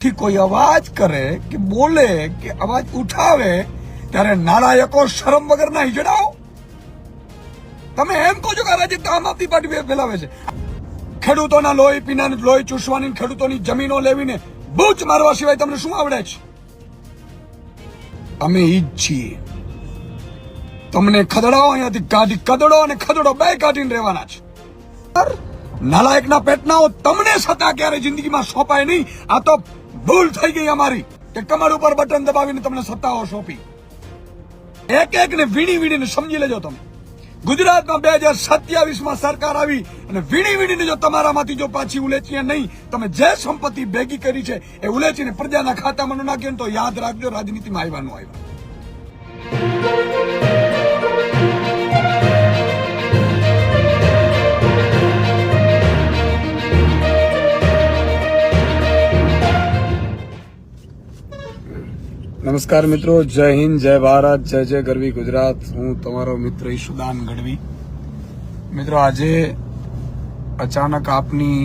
થી કોઈ અવાજ કરે કે બોલે કે અવાજ ઉઠાવે ત્યારે નાલાયકો શરમ વગરના હિજડાઓ. તમે એમ કહો છો કે અરાજકતા આમ આદમી પાર્ટી ફેલાવે છે. ખેડૂતોના લોહી પીના લોહી ચૂસવાની, ખેડૂતોની જમીનો લેવીને બૂચ મારવા સિવાય તમને શું આવડે છે? અમે ઈ જ છીએ. તમને ખદડાઓ અહીંયાથી કાઢી, કદડો અને ખદડો બે કાઢીને રહેવાના છે. નાલાયકના પેટનાઓ તમને સત્તા ક્યારે જિંદગીમાં સોંપાય નહીં. આ તો ભૂલ થઈ ગઈ અમારી કે કમર ઉપર બટન દબાવીને તમને સત્તાઓ સોંપી. એક એક ને વીણીને સમજી લેજો. તમે ગુજરાતમાં 2027માં સરકાર આવી અને વીણીને જો તમારામાંથી જો પાછી ઉલેચીએ નહીં, તમે જે સંપત્તિ ભેગી કરી છે એ ઉલેચીને પ્રજાના ખાતામાં ન નાખીએ તો યાદ રાખજો, રાજનીતિમાં આવ્યા. નમસ્કાર મિત્રો, જય હિન્દ, જય ભારત, જય જય ગરવી ગુજરાત. હું તમારો મિત્ર ઈશુદાન ગઢવી. મિત્રો, આજે અચાનક આપની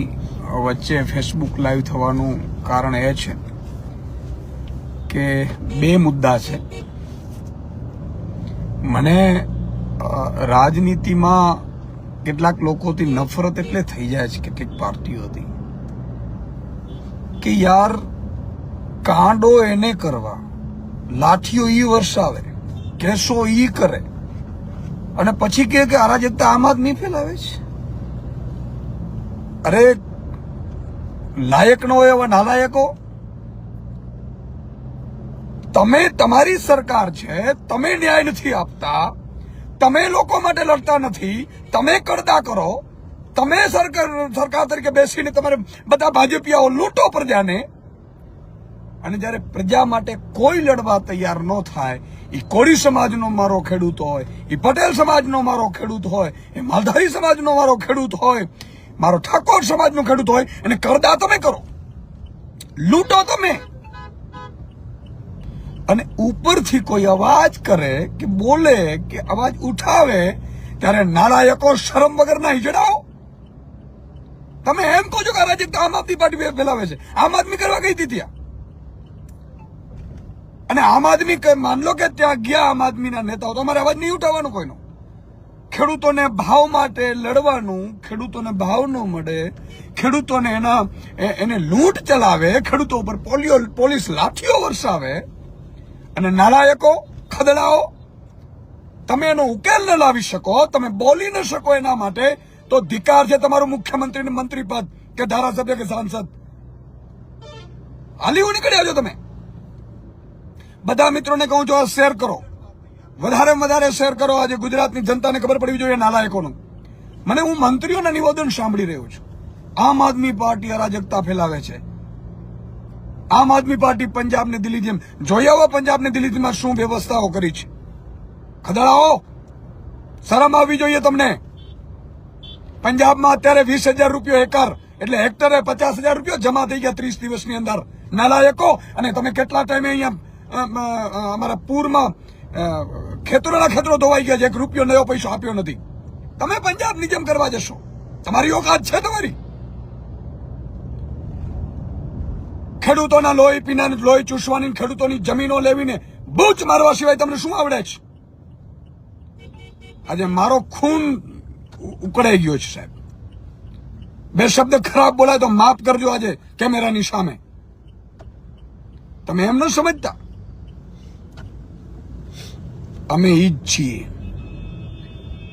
વચ્ચે ફેસબુક લાઈવ થવાનું કારણ એ છે કે બે મુદ્દા છે. મને રાજનીતિમાં કેટલાક લોકોથી નફરત એટલે થઈ જાય છે, કેટલીક પાર્ટીઓથી, કે યાર કાંડો એને કરવા, લાઠીઓ ઈ વરસાવે, કેસો ઈ કરે અને પછી કે અરાજકતા આમ આદમી ફેલાવે છે. અરે લાયક ન હોય એવા નાલાયકો. તમે, તમારી સરકાર છે, તમે ન્યાય નથી આપતા, તમે લોકો માટે લડતા નથી, તમે કરતા કરો, તમે સરકાર તરીકે બેસીને તમારે બધા ભાજપિયાઓ લૂંટો પ્રજાને. અને જયારે પ્રજા માટે કોઈ લડવા તૈયાર ન થાય, એ કોળી સમાજનો મારો ખેડૂત હોય, એ પટેલ સમાજનો મારો ખેડૂત હોય, એ માલધારી સમાજનો મારો ખેડૂત હોય, મારો ઠાકોર સમાજનો ખેડૂત હોય, એને કરદા તમે કરો, લૂંટો તમે. અને ઉપરથી કોઈ અવાજ કરે કે બોલે કે અવાજ ઉઠાવે ત્યારે નાલાયકો શરમ વગરના હિજડાઓ. તમે એમ કહો છો કે અરાજકતા આમ આદમી પાર્ટી ફેલાવે છે. આમ આદમી કરવા ગઈ હતી ત્યાં. અને આમ આદમી, માન લો કે ત્યાં ગયા આમ આદમીના નેતાઓ, તો અમારે અવાજ નહીં ઉઠાવવાનો કોઈનો. ખેડૂતોને ભાવ માટે લડવાનું, ખેડૂતોને ભાવ ન મળે, ખેડૂતોને એને લૂંટ ચલાવે, ખેડૂતો ઉપર પોલીસ લાઠીઓ વરસાવે અને નાલાયકો, ખદડાઓ, તમે એનો ઉકેલ ન લાવી શકો, તમે બોલી ન શકો એના માટે તો ધિકાર છે તમારું મુખ્યમંત્રી, મંત્રી પદ કે ધારાસભ્ય કે સાંસદ. હાલી નીકળી આવજો તમે. બધા મિત્રોને કહું છું, આ શેર કરો, વધારેમાં વધારે શેર કરો. આજે ગુજરાતની જનતાને ખબર પડવી જોઈએ નાલાયકોનું. હું મંત્રીઓના નિવેદન સાંભળી રહ્યો છું. આમ આદમી પાર્ટી અરાજકતા ફેલાવે છે. આમ આદમી પાર્ટી પંજાબ ને દિલ્હી જેમ જોઈ આવો, પંજાબ ને દિલ્હીમાં શું વ્યવસ્થાઓ કરી છે. ખદડાઓ, શરમ આવવી જોઈએ તમને. પંજાબમાં અત્યારે 20,000 રૂપિયા એકર, એટલે હેક્ટરે 50,000 રૂપિયા જમા થઈ ગયા 30 દિવસની અંદર. નાલાયકો. અને તમે કેટલા ટાઈમે અહીંયા અમારા પૂરમાં ખેતરોના ખેતરો ધોવાઈ ગયા છે, 1 રૂપિયો નવો પૈસો આપ્યો નથી. તમે પંજાબની જેમ કરવા જશો? તમારી ઓકાત છે તમારી? ખેડૂતોના લોહી પીના લોહી ચૂસવાની, ખેડૂતોની જમીનો લેવીને બૂચ મારવા સિવાય તમને શું આવડે છે? આજે મારો ખૂન ઉકળાઈ ગયો છે સાહેબ. બે શબ્દ ખરાબ બોલાય તો માફ કરજો આજે કેમેરાની સામે. તમે એમ ન સમજતા. અમે ઈ જ છીએ.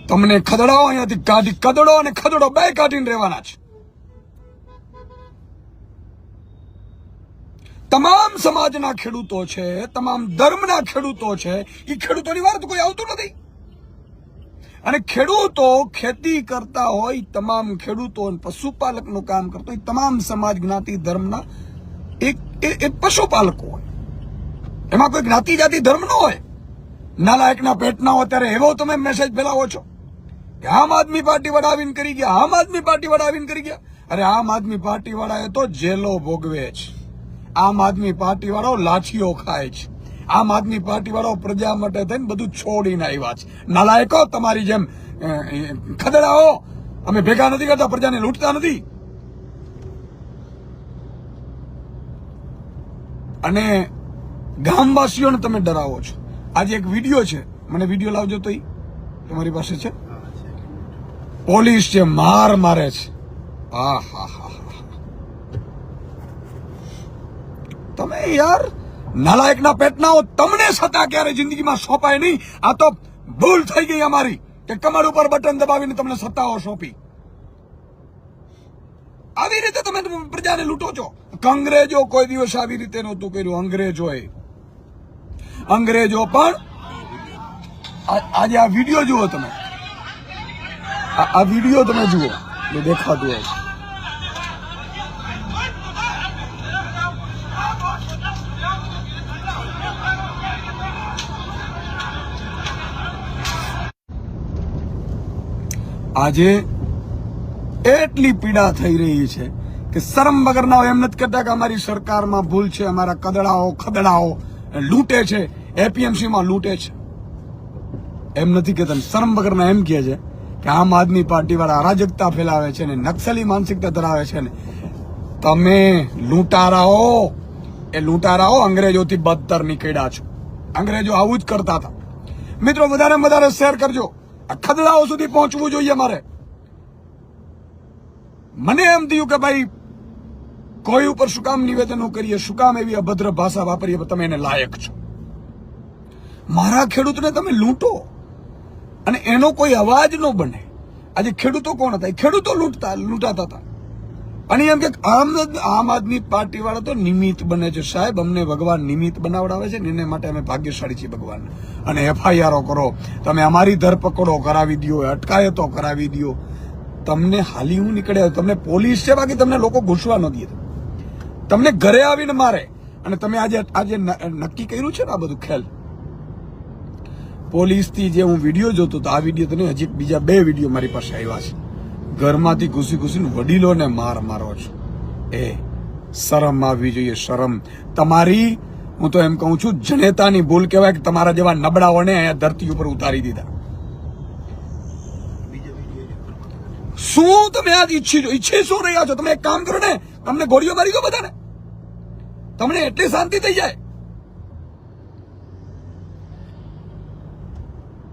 તમને ખદડાઓ અહીંયાથી કાઢી, કદડો અને ખદડો બે કાઢીને રહેવાના છે. તમામ સમાજના ખેડૂતો છે, તમામ ધર્મના ખેડૂતો છે. એ ખેડૂતોની વાત કોઈ આવતું નથી. અને ખેડૂતો ખેતી કરતા હોય, તમામ ખેડૂતો પશુપાલકનું કામ કરતો હોય, તમામ સમાજ, જ્ઞાતિ, ધર્મના એક પશુપાલકો હોય. એમાં કોઈ જ્ઞાતિ, જાતિ, ધર્મ ન હોય. નાલાયકના પેટના હોય ત્યારે એવો તમે મેસેજ ફેલાવો છો કે આમ આદમી પાર્ટી વડાવીને કરી ગયા, આમ આદમી પાર્ટી વડાવીને કરી ગયા. અરે આમ આદમી પાર્ટી વાળાએ તો જેલો ભોગવે છે. આમ આદમી પાર્ટી વાળાઓ લાઠીઓ ખાય છે. આમ આદમી પાર્ટી વાળાઓ પ્રજા માટે થઈને બધું છોડીને આવ્યા છે. નાલાયકો, તમારી જેમ ખદડાઓ અમે ભેગા નથી કરતા, પ્રજાને લૂંટતા નથી. અને ગામવાસીઓને તમે ડરાવો છો. આજે એક વિડીયો છે, મને વિડીયો લાવજો તો તમારી પાસે છે. પોલીસ જે માર મારે છે, હા હા હા, તમે યાર નાલાયકના પેટના હો. તમને સત્તા ક્યારે જિંદગીમાં સોંપાય નહીં. આ તો ભૂલ થઈ ગઈ અમારી કે કમર ઉપર બટન દબાવીને તમને સત્તાઓ સોંપી. આવી રીતે તમે પ્રજાને લૂંટો છો. અંગ્રેજો કોઈ દિવસ આવી રીતે નહોતું કર્યું. અંગ્રેજો પણ આજે આ વિડીયો જુઓ તમે, આ વિડીયો તમે જુઓ, દેખાતું હોય. આજે એટલી પીડા થઈ રહી છે કે શરમ વગરના એમ નથી કહેતા કે અમારી સરકારમાં ભૂલ છે, અમારા ખદડાઓ લૂંટે છે, એપીએમસીમાં લૂંટે છે, એમ નથી કહેતા. શરમ વગરના એમ કહે છે કે આમ આદમી પાર્ટી વાળા અરાજકતા ફેલાવે છે ને નક્સલી માનસિકતા ધરાવે છે ને. તમે લૂંટારાઓ અંગ્રેજોથી બદતર નીકળ્યા છો. અંગ્રેજો આવું જ કરતા હતા. મિત્રો, વધારેમાં વધારે શેર કરજો. આ ખદડાઓ સુધી પહોંચવું જોઈએ. મને એમ થયું કે ભાઈ કોઈ ઉપર શું કામ નિવેદનો કરીએ, શું કામ એવી અભદ્ર ભાષા વાપરીએ, તમે એને લાયક છો. મારા ખેડૂતને તમે લૂંટો અને એનો કોઈ અવાજ ન બને. આજે ખેડૂતો કોણ હતા? ખેડૂતો લૂંટાતા હતા. અને એમ કે આમ આદમી પાર્ટી વાળા તો નિમિત્ત બને છે. સાહેબ, અમને ભગવાન નિમિત્ત બનાવડાવે છે ને એને માટે અમે ભાગ્યશાળી છીએ ભગવાન. અને એફઆઈઆરો કરો, તમે અમારી ધરપકડો કરાવી દો, અટકાયતો કરાવી દો. તમને હાલી હું નીકળે, તમને પોલીસ છે, બાકી તમને લોકો ઘૂસવા ન દે. તમને ઘરે આવીને મારે. અને તમે આજે નક્કી કર્યું છે ને આ બધું ખેલ. પોલીસથી જે હું વિડીયો જોતો તો આ વિડીયો તો નહીં, હજી બીજા 2 વિડીયો મારી પાસે આવ્યા છે. ઘરમાંથી ઘૂસીને વડીલોને મારો છો. એ શરમ આવવી જોઈએ, શરમ. તમારી, હું તો એમ કહું છું, જનેતાની ભૂલ કહેવાય કે તમારા જેવા નબળાઓને અહીંયા ધરતી ઉપર ઉતારી દીધા. શું તમે આજ ઈચ્છી શું રહ્યા છો? તમે એક કામ કરો ને, તમને ગોળીઓ મારી દો બધાને, તમને એટલી શાંતિ થઈ જાય.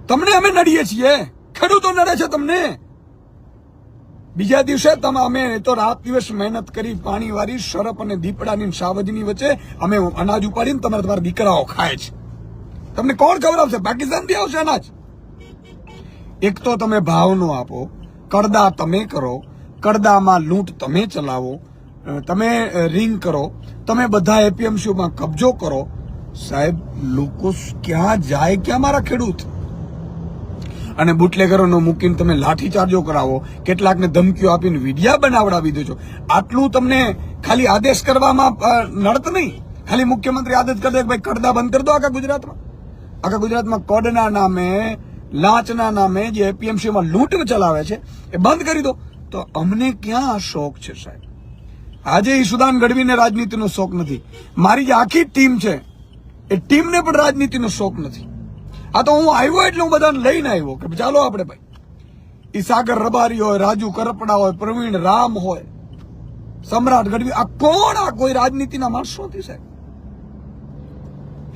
તમને અમે નડીએ છીએ, ખેડૂતો નડે છે તમને. બીજા દિવસે અમે તો રાત દિવસ મહેનત કરી, પાણી વાળી શરપ અને દીપડાની સાવજની વચ્ચે અમે અનાજ ઉપાડીને તમારા દીકરાઓ ખાય છે. તમને કોણ ખવડાવશે? પાકિસ્તાનથી આવશે અનાજ. એક તો તમે ભાવ નો આપો, કરદા તમે કરો, કરદામાં લૂંટ તમે ચલાવો, તમે રિંગ કરો, તમે બધા એપીએમસીમાં કબજો કરો. સાહેબ, લોકો ક્યાં જાય? ક્યાં મારા ખેડૂત? અને બુટલેગરોનો મૂકીને તમે લાઠીચાર્જો કરાવો, કેટલાકને ધમકીઓ આપીને વિડિયા બનાવડાવી દો છો. આટલું તમને ખાલી આદેશ કરવામાં નડત નહીં. ખાલી મુખ્યમંત્રી આદેશ કરી દે કે ભાઈ કરદા બંધ કરી દો. આખા ગુજરાતમાં કોડના નામે, લાંચના નામે જે એપીએમસીમાં લૂંટ ચલાવે છે એ બંધ કરી દો. તો અમને ક્યાં આ શોખ છે સાહેબ? આજે ઈશુદાન ગઢવીને રાજનીતિનો શોખ નથી. મારી જે આખી ટીમ છે એ ટીમને પણ રાજનીતિનો શોખ નથી. આ તો હું આવ્યો એટલે હું બધાને લઈને આવ્યો કે ચાલો આપણે ભાઈ, ઈ સાગર રબારી હોય, રાજુ કરપડા હોય, પ્રવીણ રામ હોય, સમ્રાટ ગઢવી, આ કોણ? આ કોઈ રાજનીતિના માણસો નથી સાહેબ.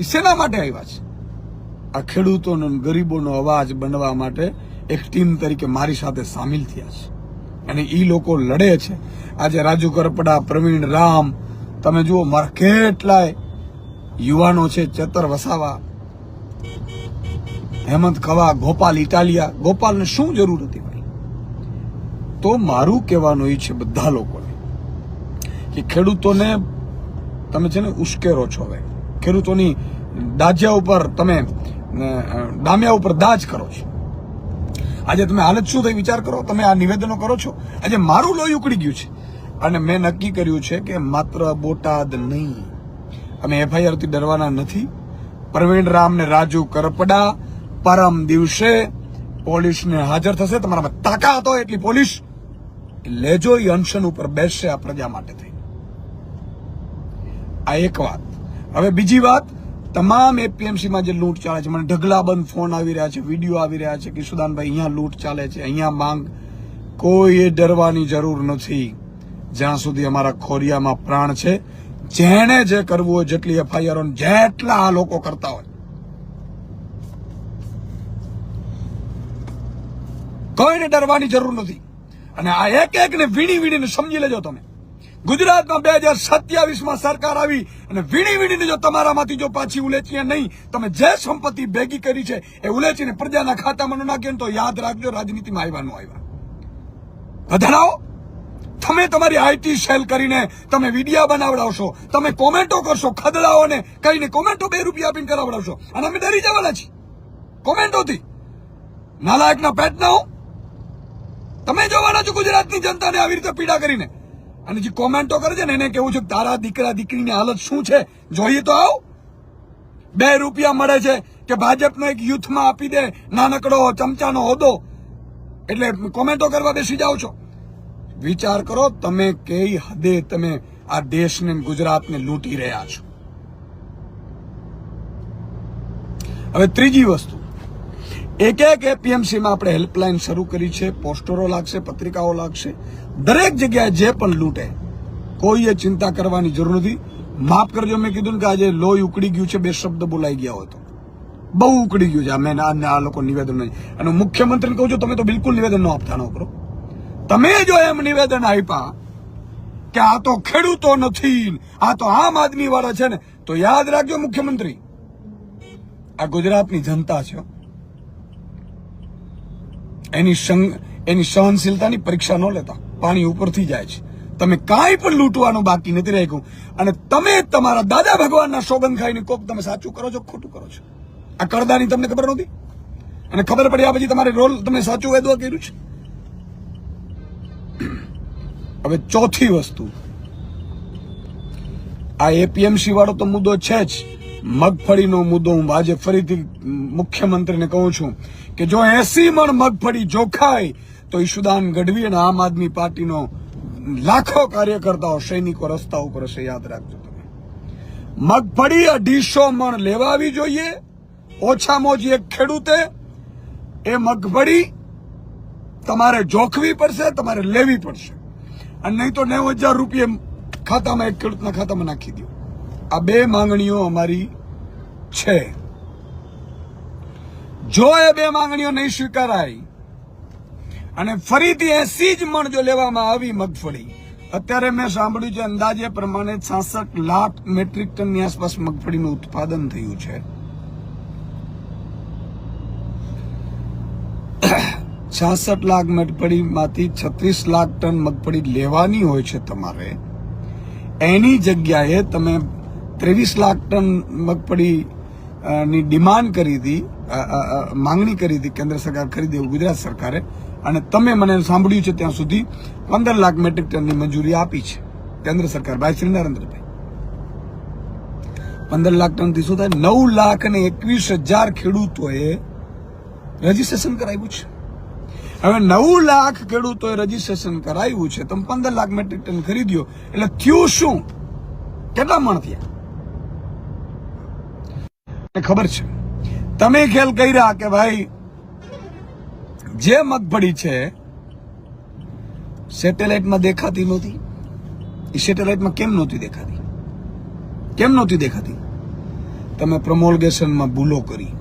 એ શેના માટે આવ્યા છે? આ ખેડૂતોનો, ગરીબોનો અવાજ બનવા માટે એક ટીમ તરીકે મારી સાથે સામેલ થયા છે અને ઈ લોકો લડે છે. આજે રાજુ કરપડા, પ્રવીણ રામ, તમે જુઓ, મારા કેટલાય યુવાનો છે, ચેતર વસાવા, હેમંત ખવા, ગોપાલ ઇટાલિયા. ગોપાલને શું જરૂર હતી ભાઈ? તો મારું કહેવાનું એ છે બધા લોકોને કે ખેડૂતોને તમે છે ને ઉશ્કેરો છો. હવે ખેડૂતોની દાજ્યા ઉપર તમે ડામ્યા ઉપર દાજ કરો છો. આજે તમે હાલત શું થઈ વિચાર કરો. તમે આ નિવેદનો કરો છો. આજે મારું લોહી ઉકળી ગયું છે અને મેં નક્કી કર્યું છે કે માત્ર બોટાદ નહીં, અમે એફઆઈઆર થી ડરવાના નથી. પ્રવીણ રામ ને રાજુ કરપડા પરમ દિવસે પોલીસને હાજર થશે. તમારામાં તાકાત હોય એટલી પોલીસ લેજો. એ અનશન ઉપર બેસશે આ પ્રજા માટે થઈ. આ એક વાત. હવે બીજી વાત, તમામ એપીએમસીમાં જે લૂંટ ચાલે છે, મને ઢગલાબંધ ફોન આવી રહ્યા છે, વિડીયો આવી રહ્યા છે કે સુદાનભાઈ અહીંયા લૂંટ ચાલે છે, અહીંયા માંગ. કોઈ ડરવાની જરૂર નથી. જ્યાં સુધી અમારા ખોરિયામાં પ્રાણ છે જેણે જે કરવું હોય, જેટલી એફઆઈઆર જેટલા આ લોકો કરતા હોય, કોઈને ડરવાની જરૂર નથી. અને આ એક એકને વીણી વીણીને સમજી લેજો તમે. ગુજરાતમાં 2027માં સરકાર આવી અને વીણી વીણીને જો તમારામાંથી જો પાછી ઉલેચીએ નહીં, તમે જે સંપત્તિ ભેગી કરી છે એ ઉલેચીને પ્રજાના ખાતામાં ન નાખીએ તો યાદ રાખજો, રાજનીતિમાં આવ્યા ન આવ્યા. વધારાઓ તમે તમારી આઈટી સેલ કરીને તમે વિડિયા બનાવડાવશો, તમે કોમેન્ટો કરશો, ખદડાઓને કહીને કોમેન્ટો 2 રૂપિયા આપીને કરાવડાવશો, અને અમે ડરી જવાના છીએ કોમેન્ટોથી. નાલાયકના પેટ ના હો, તમે જોવાના છો ગુજરાતની જનતાને આવી રીતે પીડા કરીને. અને જે કોમેન્ટો કરે છે ને એને કેવું છે તારા દીકરા દીકરીની હાલત શું છે જોઈએ તો આવ. 2 રૂપિયા મળે છે કે ભાજપનો એક યુથમાં આપી દે નાનકડો ચમચાનો હોદ્દો, એટલે કોમેન્ટો કરવા બેસી જાઓ છો. વિચાર કરો તમે કઈ હદે તમે આ દેશને ગુજરાતને લૂંટી રહ્યા છો. હવે ત્રીજી વસ્તુ, એક એપીએમસીમાં આપણે હેલ્પલાઇન શરૂ કરી છે, પોસ્ટરો લાગશે, પત્રિકાઓ લાગશે. દરેક જગ્યાએ જે પણ લૂંટે કોઈએ ચિંતા કરવાની જરૂર નથી. માફ કરજો, મેં કીધું કે આજે લોહી ઉકળી ગયું છે, 2 શબ્દ બોલાઈ ગયા હોય તો બહુ ઉકળી ગયું છે. મેં આ લોકો નિવેદન નહીં, અને મુખ્યમંત્રીને કહું છું તમે તો બિલકુલ નિવેદન ન આપતા ન કરો. તમે જો એમ નિવેદન આપ્યા કે આ તો ખેડૂતો નથી, આ તો આમ આદમી વાળા છે ને, તો યાદ રાખજો મુખ્યમંત્રી, આ ગુજરાતની જનતા છે, એની સહનશીલતાની પરીક્ષા ન લેતા. પાણી ઉપરથી જાય છે. તમે કાંઈ પણ લૂંટવાનું બાકી નથી રાખ્યું. અને તમે તમારા દાદા ભગવાનના સોગંદ ખાઈને કોક તમે સાચું કરો છો, ખોટું કરો છો. આ કરદાની તમને ખબર નહોતી, અને ખબર પડ્યા પછી તમારે રોલ તમે સાચું વેદવા કર્યું છે. હવે ચોથી વસ્તુ, આ એપીએમસી વાળો તો મુદ્દો છે જ. મગફળીનો મુદ્દો હું આજે ફરીથી મુખ્યમંત્રીને કહું છું કે જો 80 મણ મગફળી જોખાય તો ઈશુદાન ગઢવી અને આમ આદમી પાર્ટીનો લાખો કાર્યકર્તાઓ સૈનિકો રસ્તા ઉપર હશે. યાદ રાખજો તમે. મગફળી 250 મણ લેવાવી જોઈએ. ઓછામાં ઓછી એક ખેડૂતે એ મગફળી તમારે જોખવી પડશે, તમારે લેવી પડશે. અને નહીં તો 90,000 રૂપિયા ખાતામાં એક ખેડૂતના ખાતામાં નાખી દો. આ 2 માંગણીઓ અમારી છે. જો એ 2 માંગણીઓ નહીં સ્વીકારાય અને ફરીથી 80 જ મણ જો લેવામાં આવી મગફળી, અત્યારે મેં સાંભળ્યું છે અંદાજે પ્રમાણે 66 લાખ મેટ્રિક ટનની આસપાસ મગફળીનું ઉત્પાદન થયું છે. 66 લાખ મગફળીમાંથી 36 લાખ ટન મગફળી લેવાની હોય છે તમારે. એની જગ્યાએ તમે 23 લાખ ટન મગફળી ની ડિમાન્ડ કરી હતી, માંગણી કરી હતી કેન્દ્ર સરકાર ખરીદે એવું ગુજરાત સરકારે, અને તમે મને સાંભળ્યું છે ત્યાં સુધી 15 લાખ મેટ્રિક ટનની મંજૂરી આપી છે કેન્દ્ર સરકાર ભાઈ શ્રી નરેન્દ્રભાઈ. 15 લાખ ટન થી શું થાય? 9,21,000 ખેડૂતોએ રજીસ્ટ્રેશન કરાવ્યું છે. હવે 9 લાખ ખેડૂતોએ રજીસ્ટ્રેશન કરાવ્યું છે, તમે 15 લાખ મેટ્રિક ટન ખરીદ્યો એટલે થયું શું? કેટલા મણ થયા? ખબર છે? તમે ખ્યાલ કર્યા કે ભાઈ જે મગફળી છે સેટેલાઇટમાં દેખાતી નહોતી. એ સેટેલાઇટમાં કેમ નહોતી દેખાતી? કેમ નહોતી દેખાતી? તમે પ્રમોલગેશનમાં ભૂલો કરી,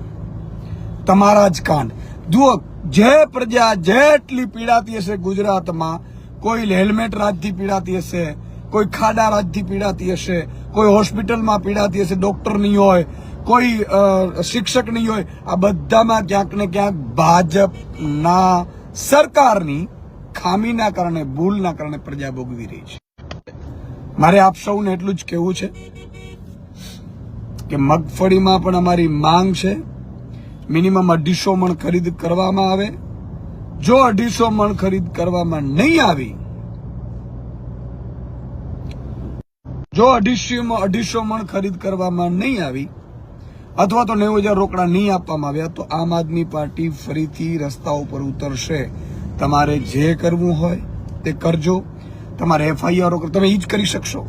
તમારા જ કાંડ. જુઓ, જે પ્રજા જેટલી પીડાતી હશે ગુજરાતમાં, કોઈ હેલ્મેટ રાજથી પીડાતી હશે, કોઈ ખાડા રાજથી પીડાતી હશે, કોઈ હોસ્પિટલમાં પીડાતી હશે, ડોક્ટર નહીં હોય, કોઈ શિક્ષક નહીં હોય. આ બધામાં ક્યાંક ને ક્યાંક ભાજપના સરકારની ખામીના કારણે, ભૂલના કારણે પ્રજા ભોગવી રહી છે. મારે આપ સૌને એટલું જ કહેવું છે કે મગફળીમાં પણ અમારી માંગ છે. મિનિમમ 250 મણ ખરીદ કરવામાં આવે. જો 250 મણ ખરીદ કરવામાં નહીં આવી, જો 250 મણ ખરીદ કરવામાં નહીં આવી અથવા તો 90,000 રોકડા નહીં આપવામાં આવ્યા તો આમ આદમી પાર્ટી ફરીથી રસ્તા ઉપર ઉતરશે. તમારે જે કરવું હોય તે કરજો. તમારે એફઆઈઆર તમે એ જ કરી શકશો.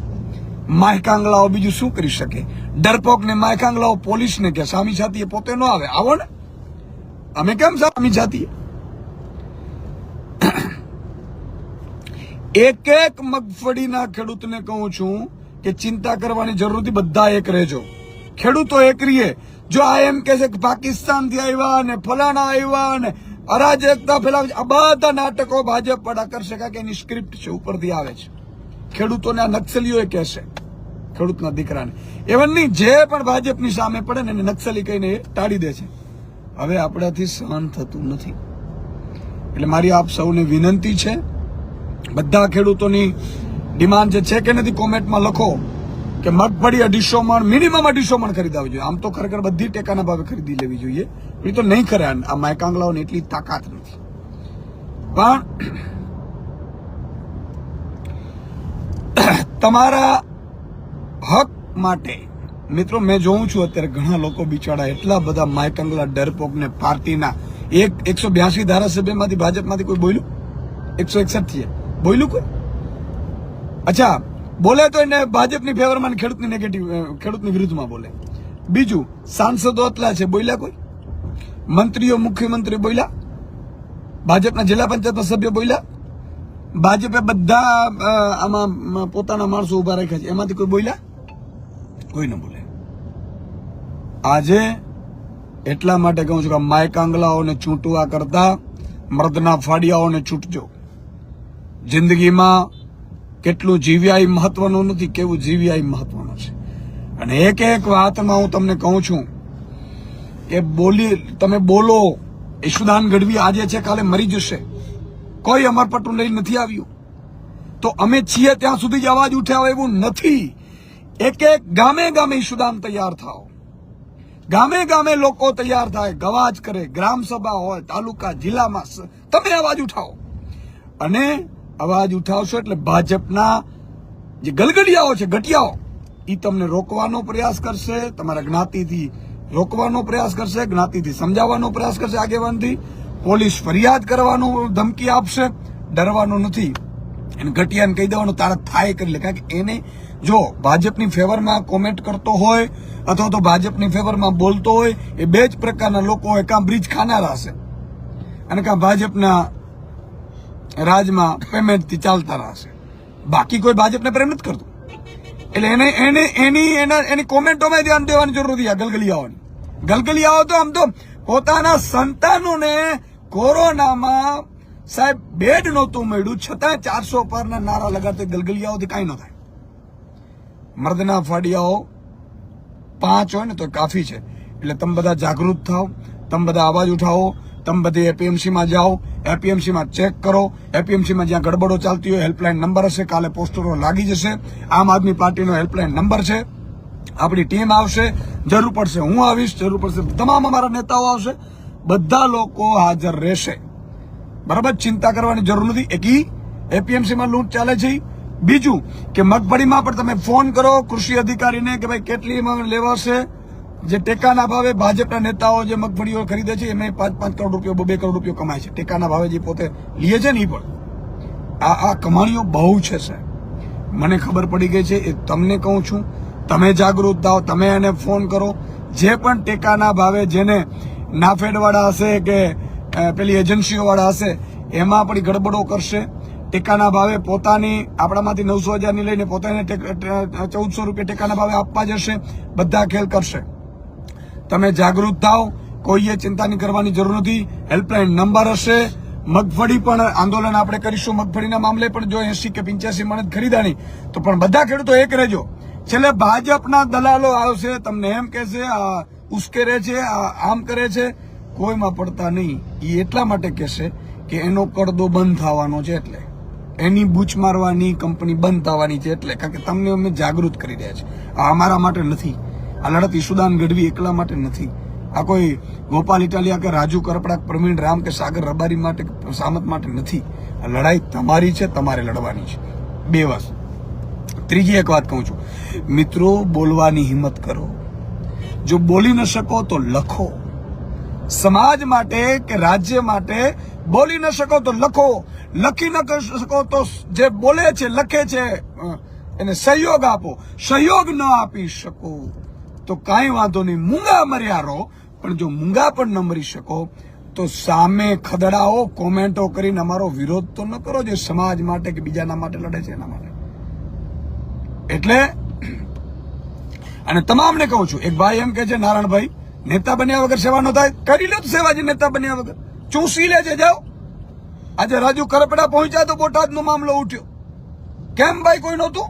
માયકાંગલાઓ બીજું શું કરી શકે? ડરપોક ને માયકાંગલાઓ પોલીસને કે સામી જાતીએ પોતે ન આવે. આવો ને, અમે કેમ સામી જાતીએ? એક મગફળીના ખેડૂતને કહું છું કે ચિંતા કરવાની જરૂર નથી, બધા એક રહેજો. ખેડૂતો એક રહીએ. જો આ એમ કે છે કે પાકિસ્તાન થી આવ્યા ને ફલાણા આવ્યા ને અરાજકતા ફેલાવે છે, આ બધા નાટકો ભાજપ પડા કરશે, કારણ કે એની સ્ક્રિપ્ટ છે, ઉપરથી આવે છે. ખેડૂતોને આ નક્સલીઓ કહેશે, ખેડૂતના દીકરાને એવન નહીં, જે પણ ભાજપની સામે પડે ને એને નક્સલી કહીને ટાળી દે છે. હવે આપણાથી સહન થતું નથી. એટલે મારી આપ સૌને વિનંતી છે, બધા ખેડૂતોની ડિમાન્ડ છે કે નથી, કોમેન્ટમાં લખો કે મગફળી 250 મણ, મિનિમમ 250 મણ ખરીદાવી જોઈએ. આમ તો ખરેખર બધી ટેકાના ભાવે ખરીદી લેવી જોઈએ, એ તો નહીં કરે. આ માયકાંગલાઓને એટલી તાકાત નથી. પણ તમારા હક માટે મિત્રો મેં જોઉં છું અત્યારે ઘણા લોકો બિચારા એટલા બધા માયકાંગલા ડરપોક ને પાર્ટીના 182 ધારાસભ્યમાંથી ભાજપમાંથી કોઈ બોલ્યું? 161 થી બોલ્યું કોઈ? અચ્છા, બોલે તો એને ભાજપની ફેવરમાં, ખેડૂતની નેગેટિવ, ખેડૂતની વિરુદ્ધમાં બોલે. બીજું, સાંસદો એટલા છે, બોલ્યા કોઈ? મંત્રીઓ, મુખ્યમંત્રી બોલ્યા? ભાજપના જિલ્લા પંચાયતના સભ્યો બોલ્યા? ભાજપે બધા આમાં પોતાના માણસો ઉભા રાખ્યા છે, એમાંથી કોઈ બોલ્યા? કોઈ ન બોલે. આજે એટલા માટે કહું છું કે માયકાંગલાઓને ચૂંટવા કરતા મર્દના ફાડિયાઓને ચૂંટજો. જિંદગીમાં કેટલું જીવ્યા એ મહત્વનું નથી, કેવું જીવ્યા એ મહત્વનું છે. અને એક એક વાતમાં હું તમને કહું છું કે તમે બોલો. ઈશુદાન ગઢવી આજે છે, કાલે મરી જશે. કોઈ અમરપટ્ટું લઈ નથી આવ્યું. તો અમે છીએ ત્યાં સુધી જ અવાજ ઉઠાવે એવું નથી. એક એક ગામે ગામે ઈશુદાન તૈયાર થાઓ, ગામે ગામે લોકો તૈયાર થાય, ગવાજ કરે, ગ્રામ સભા હોય, તાલુકા, જિલ્લામાં તમે અવાજ ઉઠાવો. અને અવાજ ઉઠાવશો એટલે ભાજપના જે ગલગલિયાઓ છે, ગટિયાઓ, એ તમને રોકવાનો પ્રયાસ કરશે, તમારા જ્ઞાતિથી રોકવાનો પ્રયાસ કરશે, જ્ઞાતિથી સમજાવવાનો પ્રયાસ કરશે, આગેવાનથી પોલીસ ફરિયાદ કરવાનો ધમકી આપશે. ડરવાનું નથી. એને ગટિયાને કહી દેવાનું તારા થાય કરી લે. કારણ કે એને જો ભાજપની ફેવરમાં કોમેન્ટ કરતો હોય અથવા તો ભાજપની ફેવરમાં બોલતો હોય, એ બે જ પ્રકારના લોકો હોય. કાં બ્રિજ ખાનારા હશે અને કાં ભાજપના રાજમાં પેમેન્ટથી ચાલતા રહેશે. બાકી કોઈ ભાજપને પ્રેમ નથી કરતું. એટલે એની કોમેન્ટોમાં ધ્યાન દેવાની જરૂર નથી. આ ગલગલિયાઓની ગલગલિયાઓ તો આમ તો પોતાના સંતાનોને કોરોનામાં સાહેબ બેડ નહોતું મળ્યું છતાં 400 પારના નારા લગાડતા ગલગલિયાઓથી કાંઈ ન થાય. મર્દના ફાડિયાઓ 5 હોય ને તો કાફી છે. એટલે તમે બધા જાગૃત થાઓ, તમે બધા અવાજ ઉઠાવો, તમે બધી એપીએમસીમાં જાઓ, એપીએમસીમાં ચેક કરો. એપીએમસીમાં જ્યાં ગડબડો ચાલતી હોય હેલ્પલાઇન નંબર હશે, કાલે પોસ્ટરો લાગી જશે. આમ આદમી પાર્ટીનો હેલ્પલાઇન નંબર છે. આપણી ટીમ આવશે, જરૂર પડશે હું આવીશ, જરૂર પડશે તમામ અમારા નેતાઓ આવશે, બધા લોકો હાજર રહેશે. બરાબર, ચિંતા કરવાની જરૂર નથી. એક એપીએમસીમાં લૂંટ ચાલે છે. બીજું કે મગફળીમાં પણ તમે ફોન કરો કૃષિ અધિકારીને કે ભાઈ કેટલી લેવાશે. જે ટેકાના ભાવે ભાજપના નેતાઓ જે મગફળીઓ ખરીદે છે એમને 5-5 કરોડ રૂપિયા, 2 કરોડ રૂપિયા કમાય છે. ટેકાના ભાવે જે પોતે લે છે ને એ પણ આ કમાણીઓ બહુ છે સાહેબ. મને ખબર પડી ગઈ છે. એ તમને કહું છું, તમે જાગૃત થાઓ, તમે એને ફોન કરો. જે પણ ટેકાના ભાવે જેને નાફેડ વાળા હશે કે પેલી એજન્સીઓ વાળા હશે એમાં પણ ગડબડો કરશે. ટેકાના ભાવે પોતાની આપણામાંથી 900,000 ની લઈને પોતાને 1400 રૂપિયા ટેકાના ભાવે આપવા જશે. બધા ખેલ કરશે. તમે જાગૃત થાઓ, કોઈએ ચિંતા નહીં કરવાની જરૂર નથી. હેલ્પલાઇન નંબર હશે. મગફળી પણ આંદોલન આપણે કરીશું. મગફળીના મામલે પણ જો 80 કે 85 મણ ખરીદાણી તો પણ બધા ખેડૂતો એક રહેજો. છેલ્લે ભાજપના દલાલો આવશે, તમને એમ કહેશે આ ઉશ્કેરે છે, આમ કરે છે. કોઈમાં પડતા નહીં. એ એટલા માટે કહેશે કે એનો કડદો બંધ થવાનો છે, એટલે એની બૂચ મારવાની કંપની બંધ થવાની છે. એટલે કારણ કે તમને અમે જાગૃત કરી રહ્યા છે. આ અમારા માટે નથી. આ લડત ઈશુદાન ગઢવી એકલા માટે નથી. આ કોઈ ગોપાલ ઇટાલિયા કે રાજુ કરપડા, પ્રવીણ રામ કે સાગર રબારી માટે, સામત માટે નથી. આ લડાઈ તમારી છે, તમારે લડવાની છે. 2 વાત. ત્રીજી એક વાત કહું છું, મિત્રો બોલવાની હિંમત કરો. જો બોલી ન શકો તો લખો. સમાજ માટે કે રાજ્ય માટે બોલી ન શકો તો લખો. લખી ન શકો તો જે બોલે છે, લખે છે એને સહયોગ આપો. સહયોગ ન આપી શકો તો કાંઈ વાંધો નહીં, મૂંગા મર્યા રહો. પણ જો મૂંગા પણ ન મરી શકો તો સામે ખદડાઓ, કોમેન્ટો કરીને અમારો વિરોધ તો ન કરો. જે સમાજ માટે કે બીજાના માટે લડે છે એના માટે. એટલે અને તમામને કહું છું, એક ભાઈ એમ કે છે નારાયણભાઈ નેતા બન્યા વગર સેવા ન થાય, કરી લો સેવાજી નેતા બન્યા વગર, ચૂસી લેજે જાઓ. આજે રાજુ કરપડા પહોંચ્યા તો બોટાદનો મામલો ઉઠ્યો, કેમ ભાઈ કોઈ નહોતું?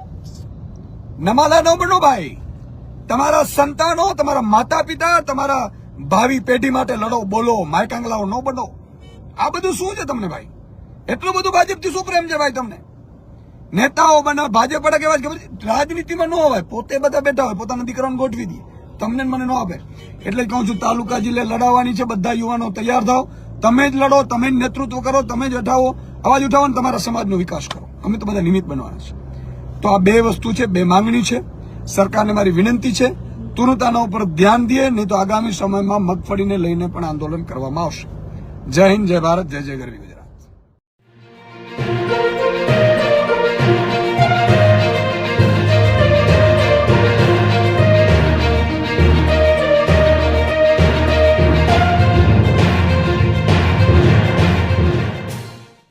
નમાલા ન બનો ભાઈ, તમારા સંતાનો, તમારા માતા પિતા, તમારા ભાવિ પેઢી માટે લડો, બોલો, માયકાંગલાઓ ન બનો. આ બધું શું છે તમને ભાઈ? એટલું બધું ભાજપથી શું પ્રેમ છે ભાઈ તમને? નેતાઓ બના ભાજપ વાળા કેવા ખબર છે? રાજનીતિમાં ન હોય, પોતે બધા બેઠા હોય, પોતાના દીકરાને ગોઠવી દે, તમને મને ન આપે. એટલે જ કહું છું, તાલુકા જિલ્લે લડાવવાની છે, બધા યુવાનો તૈયાર થાવ, તમે જ લડો, તમે જ નેતૃત્વ કરો, તમે જ ઉઠાવો, અવાજ ઉઠાવો, અને તમારા સમાજનો વિકાસ કરો. અમે તો બધા નિમિત્ત બનવાના છે. તો આ બે વસ્તુ છે, બે માંગણી છે. સરકારને મારી વિનંતી છે, તુરંત આના ઉપર ધ્યાન દે, નહીં તો આગામી સમયમાં મગફળીને લઈને પણ આંદોલન કરવામાં આવશે. જય હિન્દ, જય ભારત, જય જય ગરવી ગુજરાત.